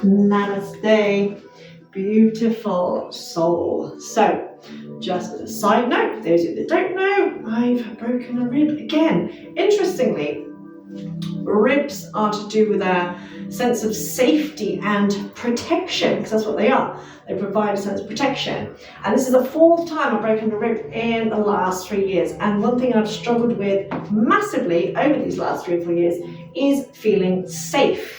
Namaste, beautiful soul. So, just as a side note, for those of you that don't know, I've broken a rib again. Interestingly, ribs are to do with our sense of safety and protection, because that's what they are. They provide a sense of protection. And this is the 4th time I've broken a rib in the last 3 years. And one thing I've struggled with massively over these last 3 or 4 years is feeling safe.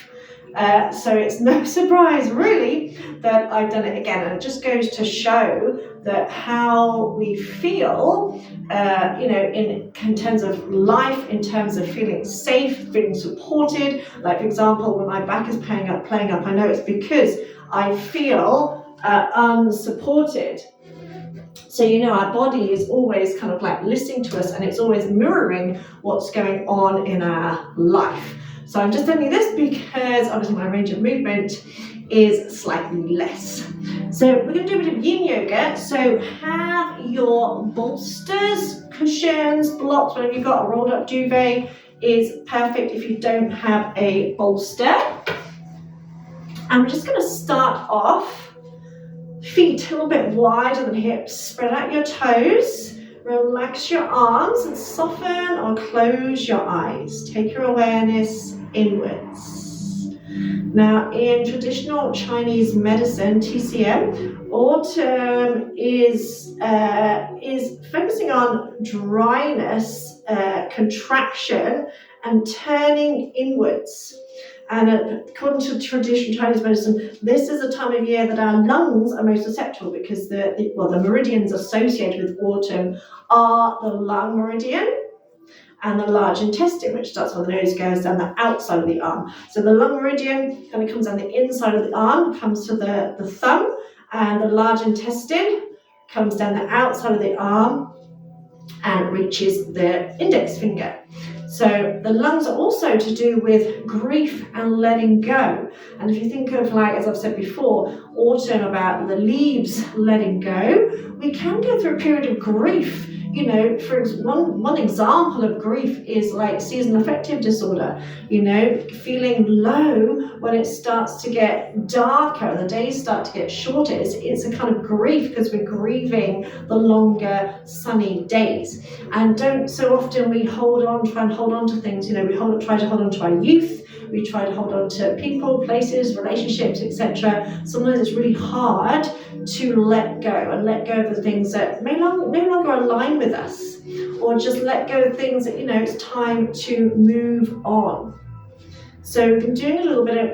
So it's no surprise really that I've done it again, and it just goes to show that how we feel, in terms of life, in terms of feeling safe, feeling supported. Like, for example, when my back is playing up, I know it's because I feel unsupported. So, our body is always kind of like listening to us, and it's always mirroring what's going on in our life. So I'm just telling you this because obviously my range of movement is slightly less. So we're going to do a bit of Yin Yoga. So have your bolsters, cushions, blocks, whatever you've got. A rolled up duvet is perfect if you don't have a bolster. And we're just going to start off, feet a little bit wider than hips. Spread out your toes. Relax your arms and soften or close your eyes. Take your awareness inwards. Now, in traditional Chinese medicine, TCM, autumn is focusing on dryness, contraction, and turning inwards. And according to traditional Chinese medicine, this is a time of year that our lungs are most susceptible, because the meridians associated with autumn are the lung meridian and the large intestine, which starts where the nose goes down the outside of the arm. So the lung meridian kind of comes down the inside of the arm, comes to the thumb, and the large intestine comes down the outside of the arm and reaches the index finger. So the lungs are also to do with grief and letting go. And if you think of, like, as I've said before, autumn, about the leaves letting go, we can go through a period of grief. For one example of grief is like seasonal affective disorder, feeling low when it starts to get darker and the days start to get shorter. It's a kind of grief because we're grieving the longer sunny days. And so often we try and hold on to things, we try to hold on to our youth. We try to hold on to people, places, relationships, etc. Sometimes it's really hard to let go of the things that no longer align with us, or just let go of things that, it's time to move on. So we've been doing a little bit of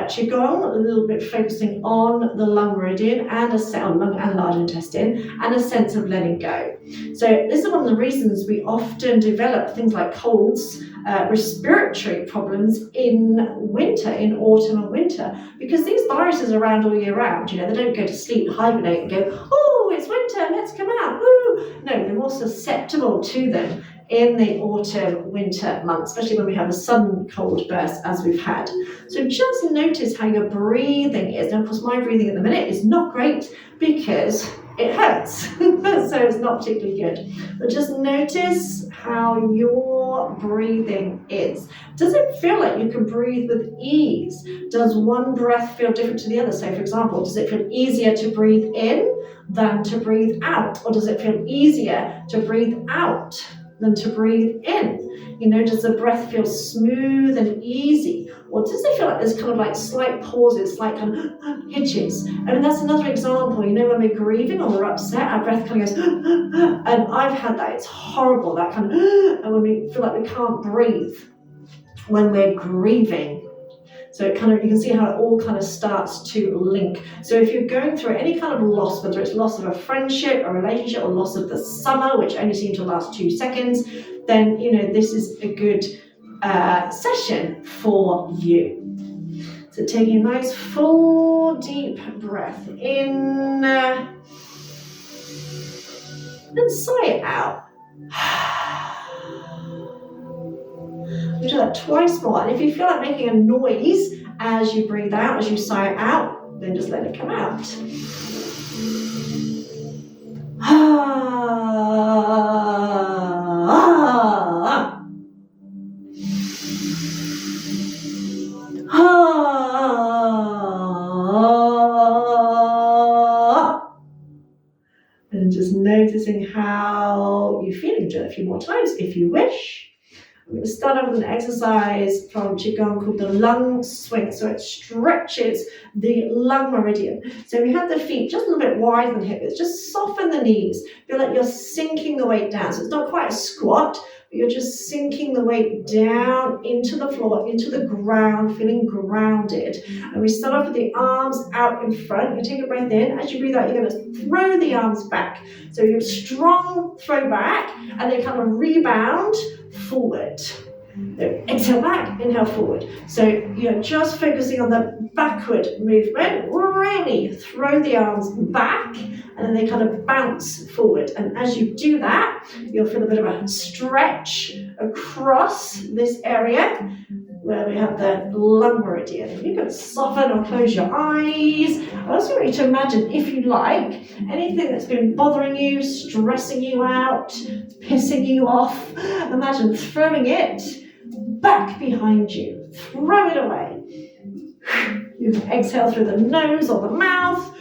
Qi Gong, a little bit focusing on the lung meridian and lung and large intestine, and a sense of letting go. So this is one of the reasons we often develop things like colds, respiratory problems in autumn and winter, because these viruses are around all year round. They don't go to sleep, hibernate, and go, oh, it's winter, let's come out. Woo! No, they're more susceptible to them in the autumn, winter months, especially when we have a sudden cold burst as we've had. So just notice how your breathing is. Now, of course, my breathing at the minute is not great because it hurts, so it's not particularly good. But just notice how your breathing is. Does it feel like you can breathe with ease? Does one breath feel different to the other? So, for example, does it feel easier to breathe in than to breathe out? Or does it feel easier to breathe out than to breathe in? Does the breath feel smooth and easy? Or does it feel like there's kind of like slight pauses, like kind of hitches? And that's another example. When we're grieving or we're upset, our breath kind of goes, and I've had that. It's horrible, that kind of, and when we feel like we can't breathe when we're grieving. So you can see how it all kind of starts to link. So if you're going through any kind of loss, whether it's loss of a friendship, a relationship, or loss of the summer, which only seemed to last 2 seconds, then this is a good session for you. So taking a nice full deep breath in and sigh it out. We do that twice more, and if you feel like making a noise as you breathe out, as you sigh it out, then just let it come out. noticing how you're feeling. Do it a few more times if you wish. I'm going to start off with an exercise from Qi Gong called the lung swing. So it stretches the lung meridian. So we have the feet just a little bit wider than hip width. Just soften the knees. Feel like you're sinking the weight down. So it's not quite a squat, but you're just sinking the weight down into the floor, into the ground, feeling grounded. And we start off with the arms out in front. You take a breath in. As you breathe out, you're going to throw the arms back. So you're strong throw back, and then kind of rebound forward. So exhale back, inhale forward. So you're just focusing on the backward movement. Really throw the arms back, and then they kind of bounce forward. And as you do that, you'll feel a bit of a stretch across this area where we have the lung meridian. You can soften or close your eyes. I also want you to imagine, if you like, anything that's been bothering you, stressing you out, pissing you off, imagine throwing it back behind you. Throw it away. You can exhale through the nose or the mouth.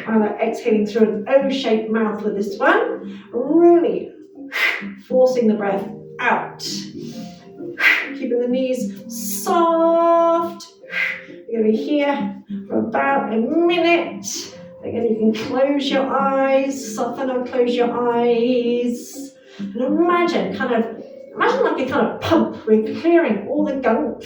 I like exhaling through an O-shaped mouth with this one. Really forcing the breath out. Keeping the knees soft. You're going to be here for about a minute. Again, you can close your eyes, soften or close your eyes. And imagine like a kind of pump. We're clearing all the gunk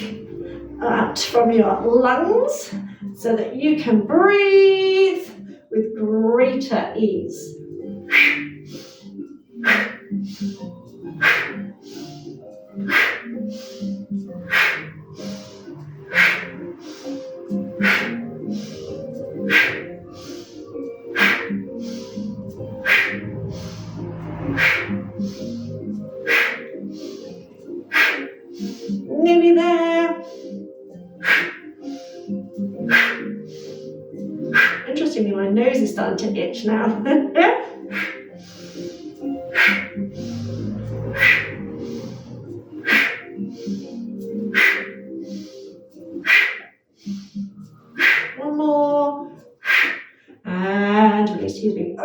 out from your lungs so that you can breathe with greater ease. Nearly there. Interestingly, my nose is starting to itch now. One more. And release, excuse me.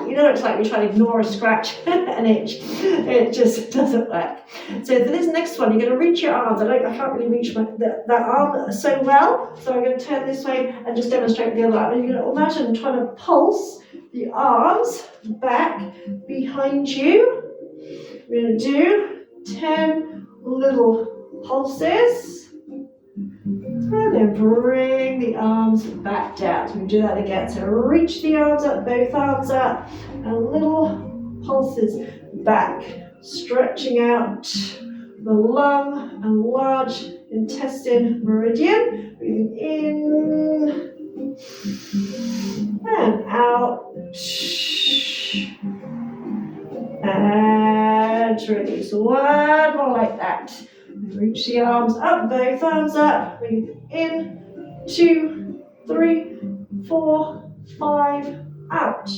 You know, it's like we try to ignore a scratch, an itch. It just doesn't work. So for this next one, you're going to reach your arms. I can't really reach that arm so well. So I'm going to turn this way and just demonstrate the other arm. You're going to imagine trying to pulse the arms back behind you. We're going to do 10 little pulses. And then bring the arms back down. So we do that again. So reach the arms up, both arms up, and little pulses back, stretching out the lung and large intestine meridian. Breathing in and out. And release. One more like that. Reach the arms up, both arms up. Breathe in. 2, 3, 4, 5. Out.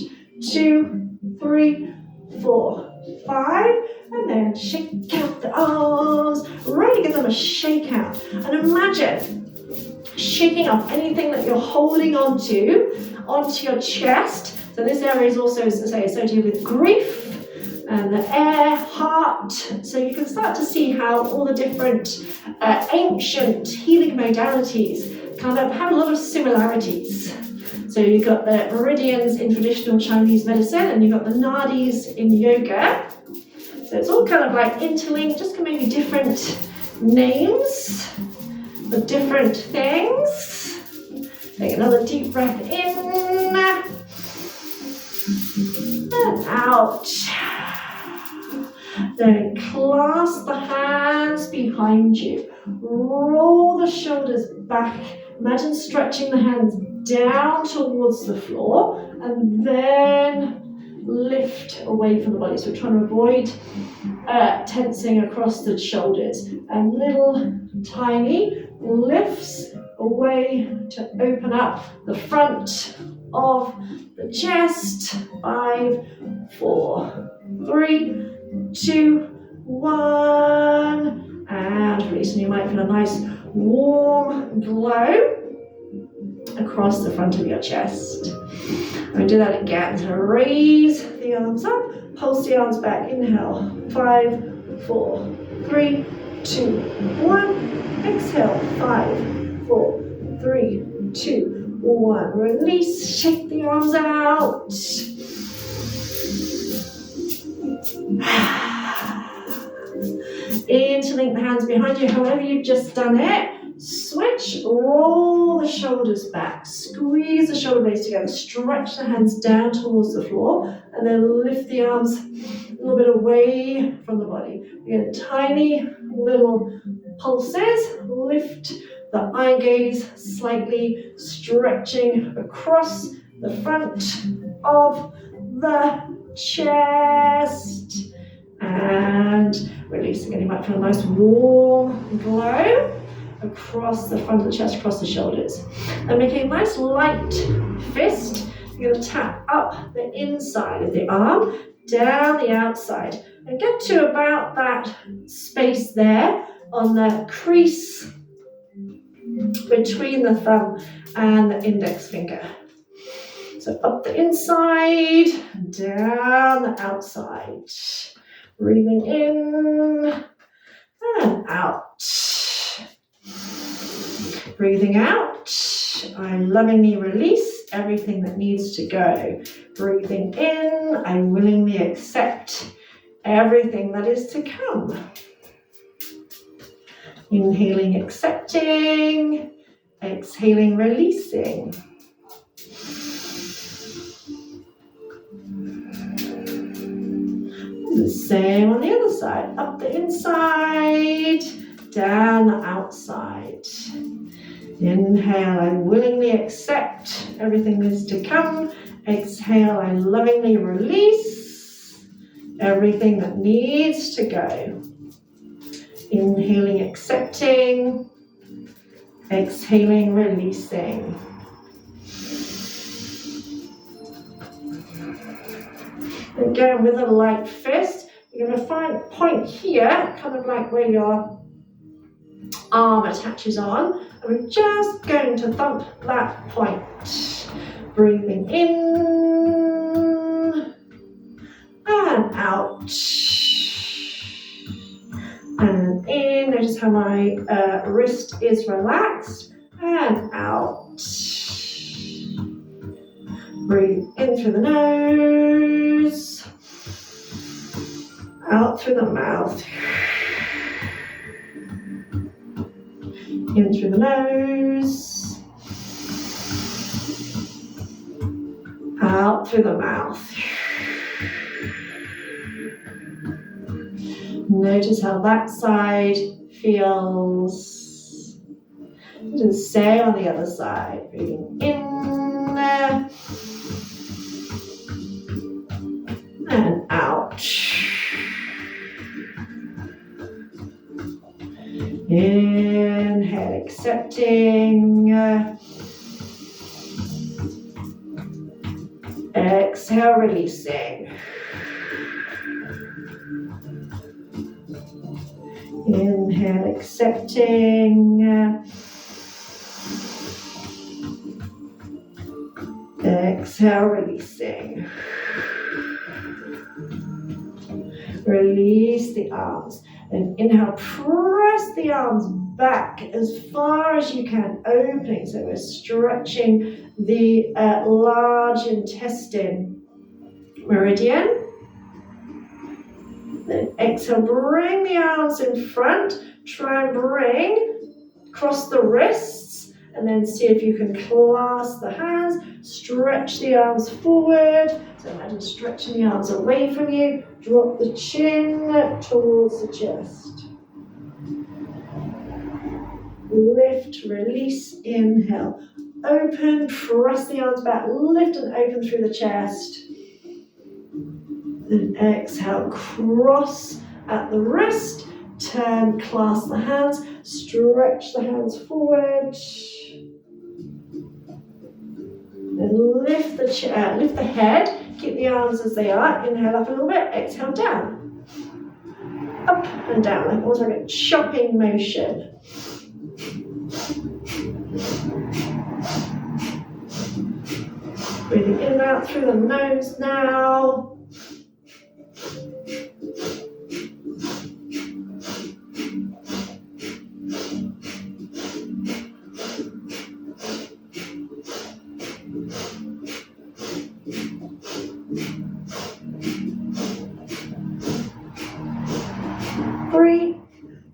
2, 3, 4, 5. And then shake out the arms. Really give them a shake out. And imagine shaking off anything that you're holding onto your chest. So this area is also, as I say, associated with grief and the air, heart. So you can start to see how all the different ancient healing modalities kind of have a lot of similarities. So you've got the meridians in traditional Chinese medicine, and you've got the nadis in yoga. So it's all kind of like interlinked, just maybe different names for different things. Take another deep breath in and out. Then clasp the hands behind you. Roll the shoulders back. Imagine stretching the hands down towards the floor and then lift away from the body. So we're trying to avoid tensing across the shoulders. And little tiny lifts away to open up the front of the chest. 5, 4, 3, 2, 1, and release. And you might feel a nice warm glow across the front of your chest. And do that again. So raise the arms up, pulse the arms back. Inhale, 5, 4, 3, 2, 1. Exhale, 5, 4, 3, 2, 1. Release, shake the arms out. Interlink the hands behind you, however you've just done it. Switch, roll the shoulders back, squeeze the shoulder blades together, stretch the hands down towards the floor, and then lift the arms a little bit away from the body. Again, tiny little pulses, lift the eye gaze slightly, stretching across the front of the chest, and releasing. And you might feel a nice warm glow across the front of the chest, across the shoulders. And making a nice light fist, you're going to tap up the inside of the arm, down the outside, and get to about that space there on the crease between the thumb and the index finger. So up the inside, down the outside. Breathing in and out. Breathing out, I lovingly release everything that needs to go. Breathing in, I willingly accept everything that is to come. Inhaling, accepting. Exhaling, releasing. The same on the other side. Up the inside, down the outside. Inhale, I willingly accept everything that is to come. Exhale, I lovingly release everything that needs to go. Inhaling, accepting. Exhaling, releasing. Again, with a light fist, you're going to find a point here, kind of like where your arm attaches on. And we're just going to thump that point. Breathing in and out. And in, notice how my wrist is relaxed, and out. Breathe in through the nose, out through the mouth. In through the nose, out through the mouth. Notice how that side feels. Just say on the other side. Breathing in and out. Inhale, accepting. Exhale, releasing. Inhale, accepting. Exhale, releasing. Release the arms. And inhale, press the arms back as far as you can, opening. So we're stretching the large intestine meridian. Then exhale, bring the arms in front. Try and bring across the wrists. And then see if you can clasp the hands. Stretch the arms forward. So imagine stretching the arms away from you. Drop the chin towards the chest. Lift, release, inhale. Open, press the arms back, lift and open through the chest. Then exhale, cross at the wrist. Turn, clasp the hands. Stretch the hands forward. Then lift the head. Keep the arms as they are. Inhale up a little bit. Exhale down. Up and down, like almost like a chopping motion. Breathing in and out through the nose now. Three,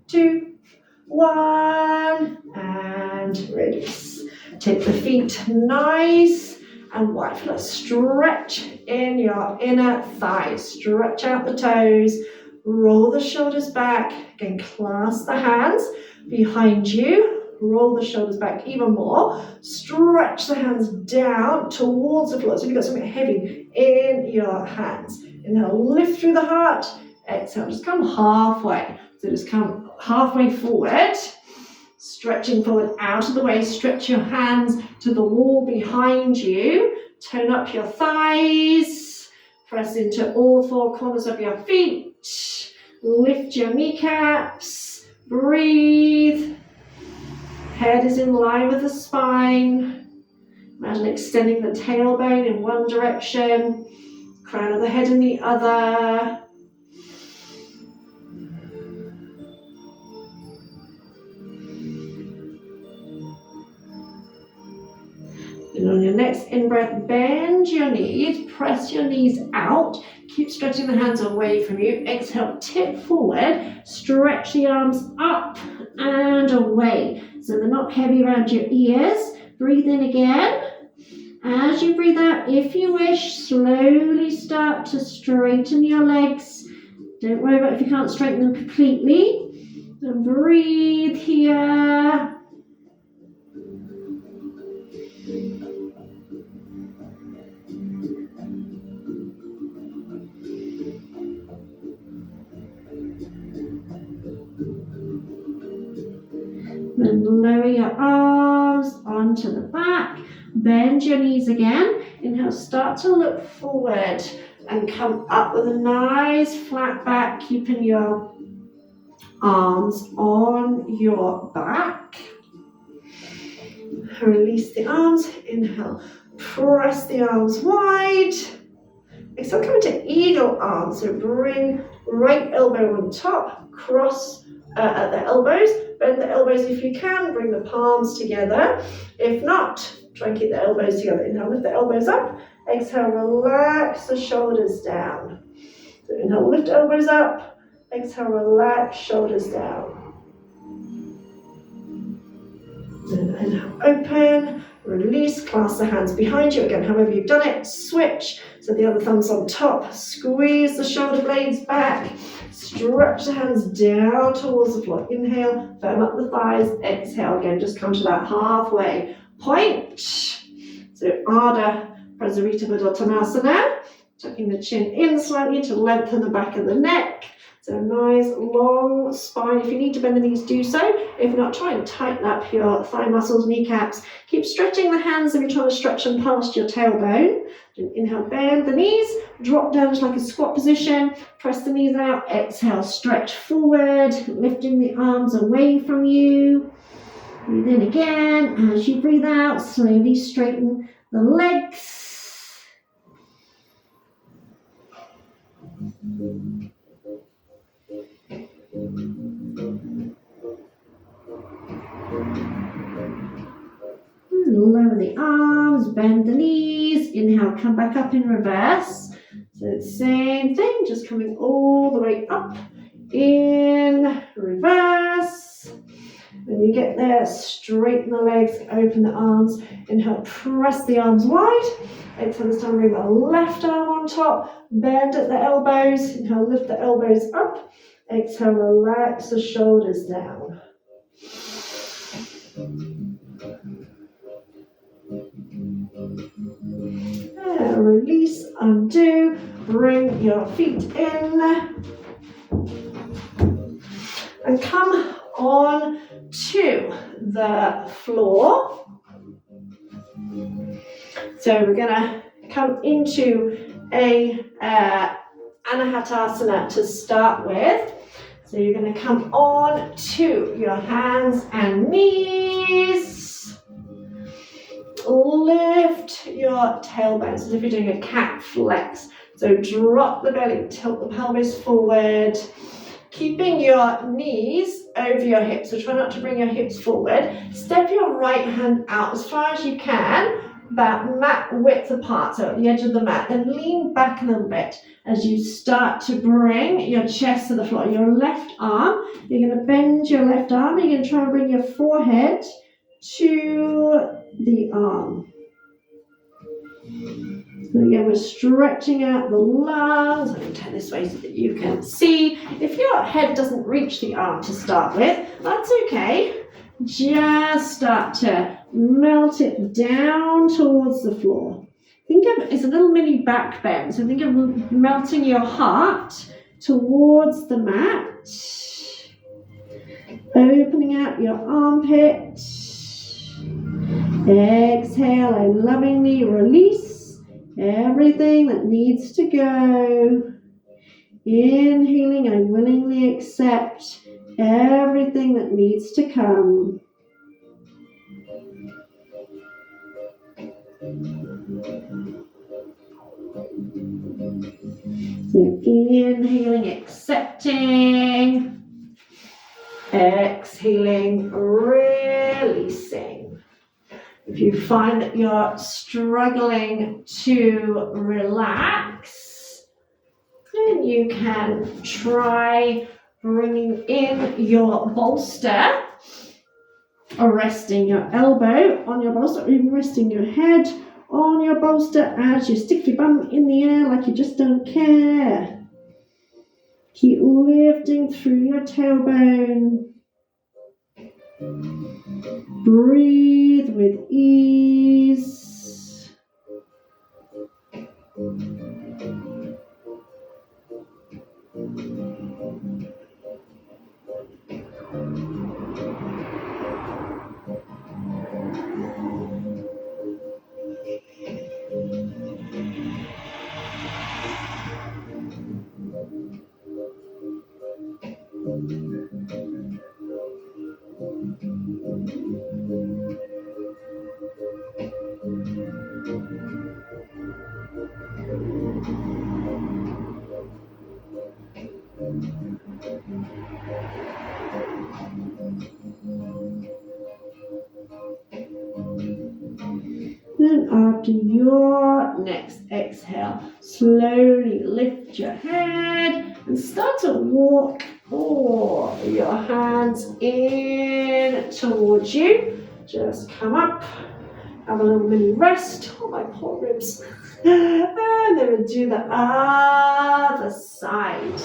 two, one, and release. Take the feet nice and wide. Let's stretch in your inner thighs. Stretch out the toes. Roll the shoulders back. Again, clasp the hands behind you. Roll the shoulders back even more. Stretch the hands down towards the floor. So if you've got something heavy in your hands. Inhale, lift through the heart. Exhale, just come halfway. So just come halfway forward. Stretching forward out of the way. Stretch your hands to the wall behind you. Tone up your thighs. Press into all four corners of your feet. Lift your kneecaps. Breathe. Head is in line with the spine. Imagine extending the tailbone in one direction. Crown of the head in the other. And on your next in-breath, bend your knees, press your knees out, keep stretching the hands away from you. Exhale, tip forward, stretch the arms up and away. So they're not heavy around your ears. Breathe in again. As you breathe out, if you wish, slowly start to straighten your legs. Don't worry about if you can't straighten them completely. And breathe here. Then lower your arms onto the back. Bend your knees again. Inhale, start to look forward and come up with a nice flat back, keeping your arms on your back. Release the arms. Inhale, press the arms wide. Exhale, come into eagle arms. So bring right elbow on top, cross at the elbows. Bend the elbows if you can. Bring the palms together. If not, try and keep the elbows together. Inhale, lift the elbows up. Exhale, relax the shoulders down. So inhale, lift elbows up. Exhale, relax shoulders down. And inhale, open. Release, clasp the hands behind you. Again, however you've done it, switch. So the other thumb's on top. Squeeze the shoulder blades back. Stretch the hands down towards the floor. Inhale, firm up the thighs. Exhale, again, just come to that halfway point. So Ardha Prasarita Padottanasana. Tucking the chin in slightly to lengthen the back of the neck. So a nice long spine. If you need to bend the knees, do so. If not, try and tighten up your thigh muscles, kneecaps. Keep stretching the hands if you're trying to stretch them past your tailbone. Inhale, bend the knees. Drop down just like a squat position. Press the knees out. Exhale, stretch forward. Lifting the arms away from you. Breathe in again. As you breathe out, slowly straighten the legs. Lower the arms, bend the knees. Inhale, come back up in reverse. So same thing, just coming all the way up in reverse. When you get there, straighten the legs, open the arms. Inhale, press the arms wide. Exhale, this time bring the left arm on top. Bend at the elbows. Inhale, lift the elbows up. Exhale, relax the shoulders down. Release, undo, bring your feet in and come on to the floor. So we're going to come into a Anahatasana to start with. So you're going to come on to your hands and knees. lift your tailbone as if you're doing a cat flex. So drop the belly, tilt the pelvis forward, keeping your knees over your hips. So try not to bring your hips forward. Step your right hand out as far as you can, about mat width apart, so at the edge of the mat. Then lean back a little bit as you start to bring your chest to the floor. Your left arm, you're going to bend your left arm. You're going to try and bring your forehead to the arm. So again, we're stretching out the lungs. I'm going to turn this way so that you can see. If your head doesn't reach the arm to start with, that's okay. Just start to melt it down towards the floor. Think of it as a little mini back bend. So think of melting your heart towards the mat. Opening out your armpit. Exhale and lovingly release everything that needs to go. Inhaling, I willingly accept everything that needs to come. So inhaling, accepting. Exhaling, releasing. If you find that you're struggling to relax, then you can try bringing in your bolster, or resting your elbow on your bolster, or even resting your head on your bolster as you stick your bum in the air like you just don't care. Keep lifting through your tailbone. Breathe with ease. And after your next exhale, slowly lift your head and start to walk all your hands in towards you. Just come up, have a little mini rest. Oh, my poor ribs. And then we'll do the other side.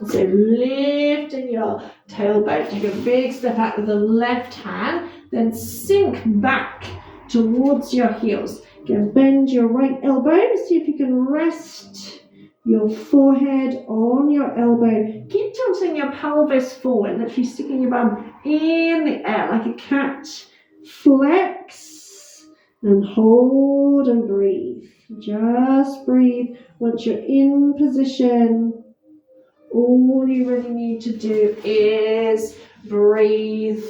So lifting your tailbone, take a big step out with the left hand, then sink back towards your heels. Again, bend your right elbow, see if you can rest your forehead on your elbow. Keep tilting your pelvis forward, literally sticking your bum in the air like a cat. Flex and hold and breathe. Just breathe. Once you're in position, all you really need to do is breathe.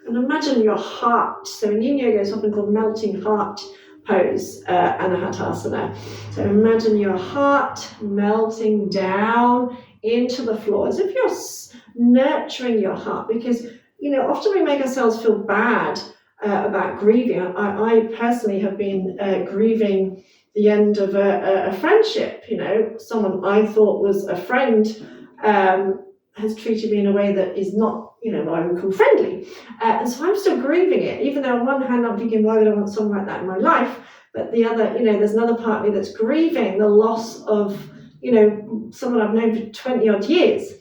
And imagine your heart. So in Yin Yoga, it's often called melting heart pose, Anahatasana. So imagine your heart melting down into the floor, as if you're nurturing your heart. Because, you know, often we make ourselves feel bad about grieving. I personally have been grieving the end of a friendship. You know, someone I thought was a friend has treated me in a way that is not, you know, what I would call friendly. And so I'm still grieving it, even though on one hand I'm thinking, why would I want someone like that in my life? But the other, you know, there's another part of me that's grieving the loss of, you know, someone I've known for 20 odd years.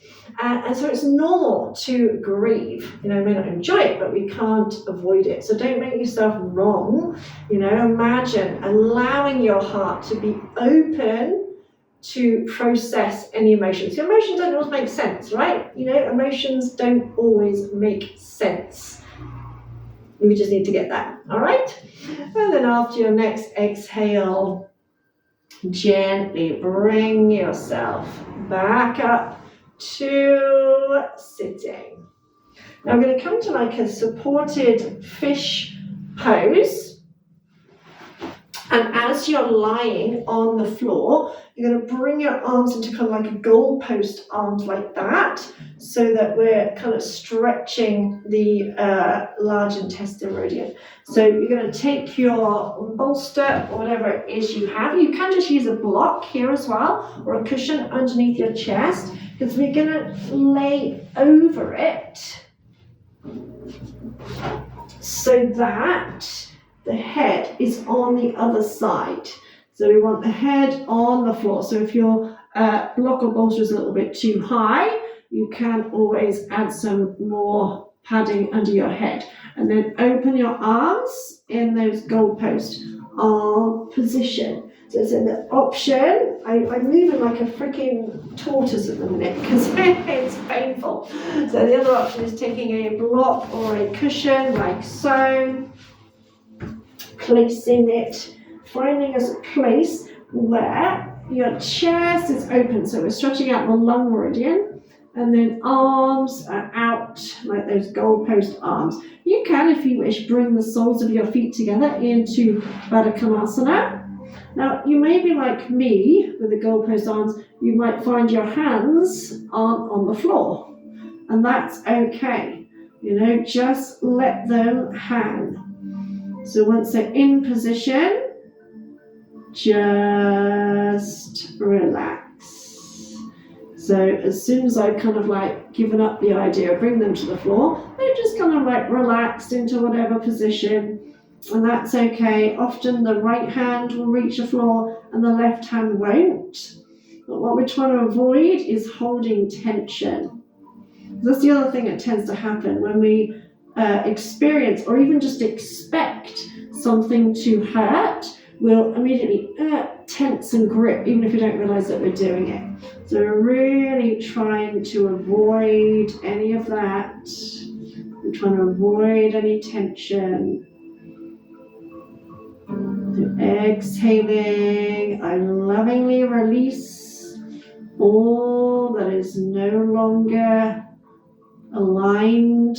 And so it's normal to grieve. You know, we may not enjoy it, but we can't avoid it. So don't make yourself wrong. You know, imagine allowing your heart to be open to process any emotions. So emotions don't always make sense, right? You know, emotions don't always make sense. We just need to get that, all right? And then after your next exhale, gently bring yourself back up to sitting. Now I'm going to come to like a supported fish pose. And as you're lying on the floor, you're going to bring your arms into kind of like a goalpost arms like that, so that we're kind of stretching the large intestine meridian. So you're going to take your bolster or whatever it is you have. You can just use a block here as well, or a cushion underneath your chest, because we're going to lay over it so that the head is on the other side. So we want the head on the floor. So if your block or bolster is a little bit too high, you can always add some more padding under your head. And then open your arms in those goalpost arm position. So it's an option. I'm moving like a freaking tortoise at the minute because it's painful. So the other option is taking a block or a cushion like so, placing it, finding a place where your chest is open. So we're stretching out the lung meridian, and then arms are out like those goalpost arms. You can, if you wish, bring the soles of your feet together into Baddha Konasana. Now, you may be like me with the goalpost arms. You might find your hands aren't on the floor, and that's okay. You know, just let them hang. So once they're in position, just relax. So as soon as I've kind of like given up the idea of bringing them to the floor, they're just kind of like relaxed into whatever position, and that's okay. Often the right hand will reach the floor and the left hand won't. But what we're trying to avoid is holding tension. That's the other thing that tends to happen when we experience or even just expect something to hurt. We'll immediately tense and grip, even if we don't realize that we're doing it. So we're really trying to avoid any of that. We're trying to avoid any tension. So exhaling, I lovingly release all that is no longer aligned.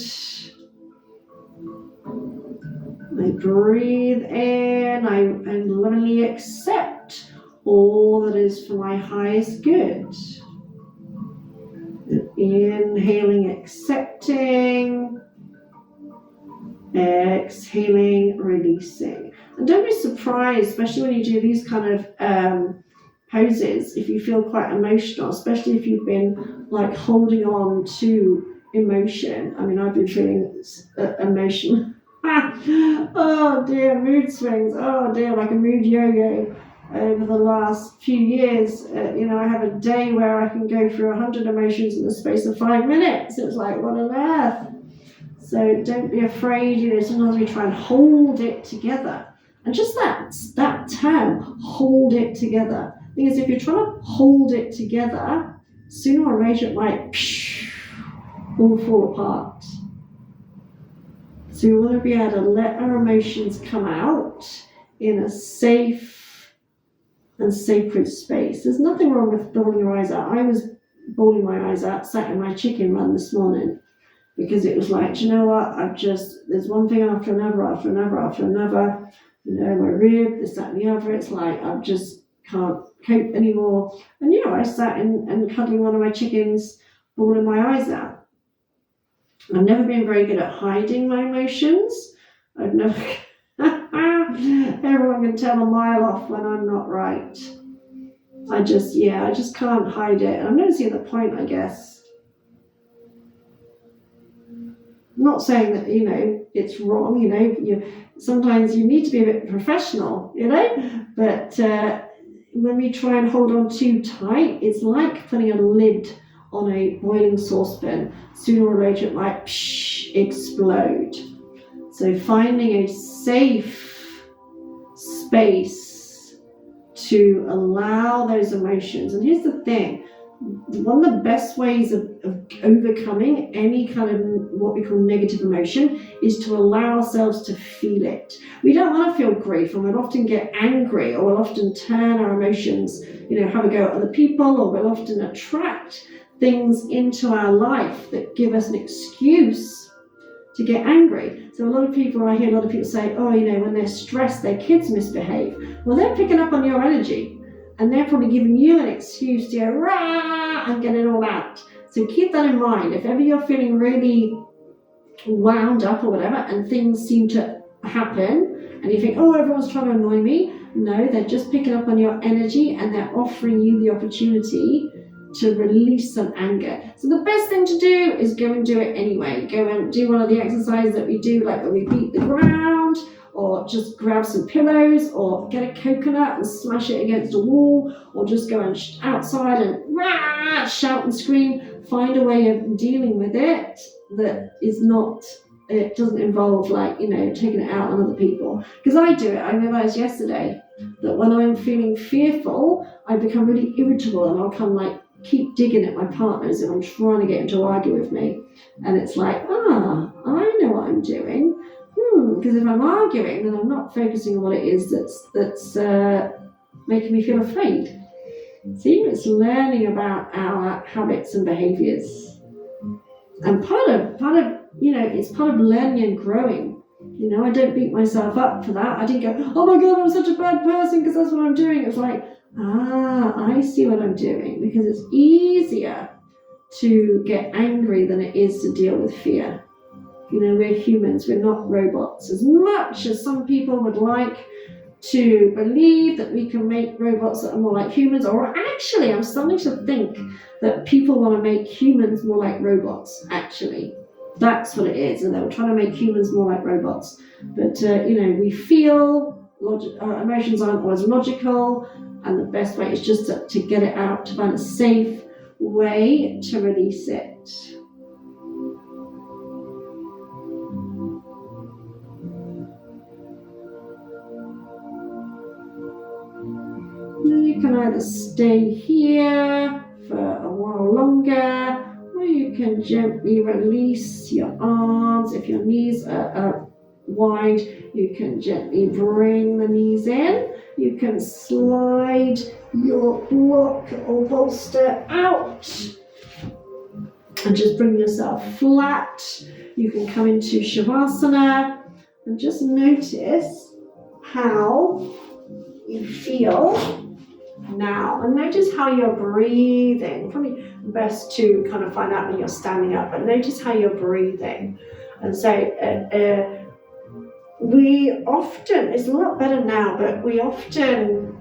I breathe in, I lovingly accept all that is for my highest good. Inhaling, accepting, exhaling, releasing. And don't be surprised, especially when you do these kind of poses, if you feel quite emotional, especially if you've been like holding on to emotion. I mean, I've been feeling emotion. Oh dear, mood swings. Oh dear, like a mood yo-yo over the last few years. I have a day where I can go through 100 emotions in the space of 5 minutes. It's like, what on earth? So don't be afraid. Sometimes we try and hold it together. And just that term, hold it together. The thing is, if you're trying to hold it together, sooner or later it might all fall apart. So we want to be able to let our emotions come out in a safe and sacred space. There's nothing wrong with bawling your eyes out. I was bawling my eyes out, sat in my chicken run this morning, because it was like, do you know what? There's one thing after another, after another, after another. My rib, this, that, and the other. It's like, I just can't cope anymore. And I sat and cuddling one of my chickens, bawling my eyes out. I've never been very good at hiding my emotions. Everyone can tell a mile off when I'm not right. I just can't hide it. I'm not seeing the point, I guess. I'm not saying that, it's wrong, sometimes you need to be a bit professional, but when we try and hold on too tight, it's like putting a lid on a boiling saucepan. Sooner or later it might explode. So finding a safe space to allow those emotions. And here's the thing, one of the best ways of overcoming any kind of what we call negative emotion is to allow ourselves to feel it. We don't want to feel grief, and we'll often get angry, or we'll often turn our emotions, have a go at other people, or we'll often attract things into our life that give us an excuse to get angry. So I hear a lot of people say, oh, when they're stressed, their kids misbehave. Well, they're picking up on your energy, and they're probably giving you an excuse to go, rah, and get it all out. So keep that in mind. If ever you're feeling really wound up or whatever, and things seem to happen, and you think, oh, everyone's trying to annoy me. No, they're just picking up on your energy, and they're offering you the opportunity to release some anger. So the best thing to do is go and do it anyway. Go and do one of the exercises that we do, like when we beat the ground, or just grab some pillows, or get a coconut and smash it against a wall, or just go outside and rah, shout and scream. Find a way of dealing with it that is not, it doesn't involve taking it out on other people. Because I do it. I realized yesterday that when I'm feeling fearful, I become really irritable, and I'll come keep digging at my partners if I'm trying to get him to argue with me. And it's I know what I'm doing. Because if I'm arguing, then I'm not focusing on what it is that's making me feel afraid. See, it's learning about our habits and behaviors. And part of it's part of learning and growing. I don't beat myself up for that. I didn't go, oh my God, I'm such a bad person because that's what I'm doing. It's I see what I'm doing, because it's easier to get angry than it is to deal with fear. We're humans, we're not robots. As much as some people would like to believe that we can make robots that are more like humans, or actually, I'm starting to think that people want to make humans more like robots, actually. That's what it is, and they were trying to make humans more like robots. But, we feel, our emotions aren't always logical, and the best way is just to get it out, to find a safe way to release it. You can either stay here for a while longer, or you can gently release your arms. If your knees are wide, you can gently bring the knees in. You can slide your block or bolster out and just bring yourself flat. You can come into Shavasana and just notice how you feel now, and notice how you're breathing. Probably best to kind of find out when you're standing up, but notice how you're breathing. And so we often, it's a lot better now, but we often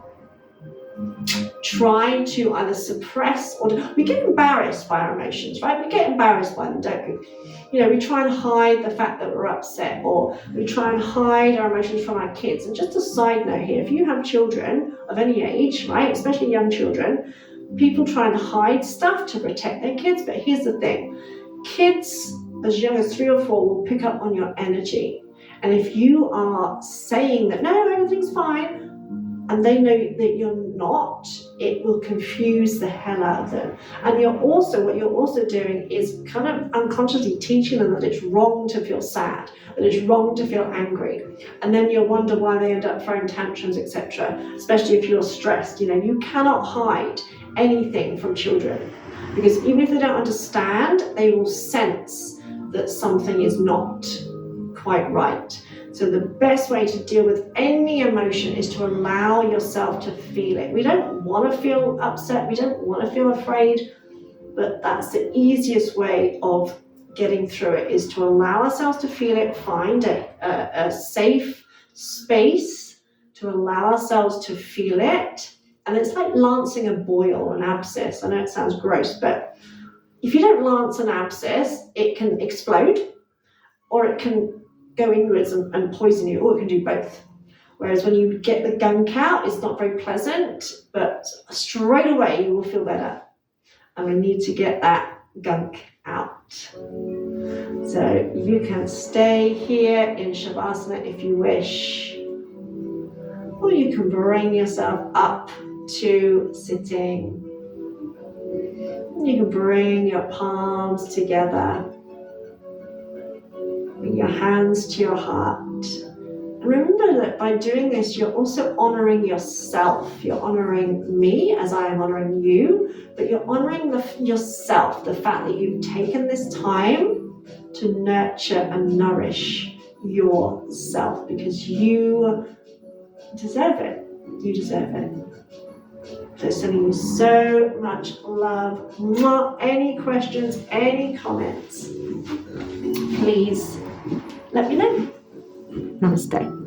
try to either suppress or we get embarrassed by our emotions, right? We get embarrassed by them, don't we? We try and hide the fact that we're upset, or we try and hide our emotions from our kids. And just a side note here, if you have children of any age, right, especially young children, people try and hide stuff to protect their kids. But here's the thing, kids as young as 3 or 4 will pick up on your energy. And if you are saying that, no, everything's fine, and they know that you're not, it will confuse the hell out of them. And what you're also doing is kind of unconsciously teaching them that it's wrong to feel sad, that it's wrong to feel angry. And then you'll wonder why they end up throwing tantrums, etc., especially if you're stressed. You cannot hide anything from children, because even if they don't understand, they will sense that something is not quite right. So the best way to deal with any emotion is to allow yourself to feel it. We don't want to feel upset, we don't want to feel afraid, but that's the easiest way of getting through it, is to allow ourselves to feel it, find a safe space to allow ourselves to feel it. And it's like lancing a boil or an abscess. I know it sounds gross, but if you don't lance an abscess, it can explode, or it can go inwards and poison you, or it can do both. Whereas when you get the gunk out, it's not very pleasant, but straight away you will feel better. And we need to get that gunk out. So you can stay here in Shavasana if you wish, or you can bring yourself up to sitting. You can bring your palms together. Bring your hands to your heart. And remember that by doing this, you're also honoring yourself. You're honoring me as I am honoring you, but you're honoring yourself, the fact that you've taken this time to nurture and nourish yourself, because you deserve it. You deserve it. So sending you so much love. Mwah. Any questions, any comments, please let me know. Namaste.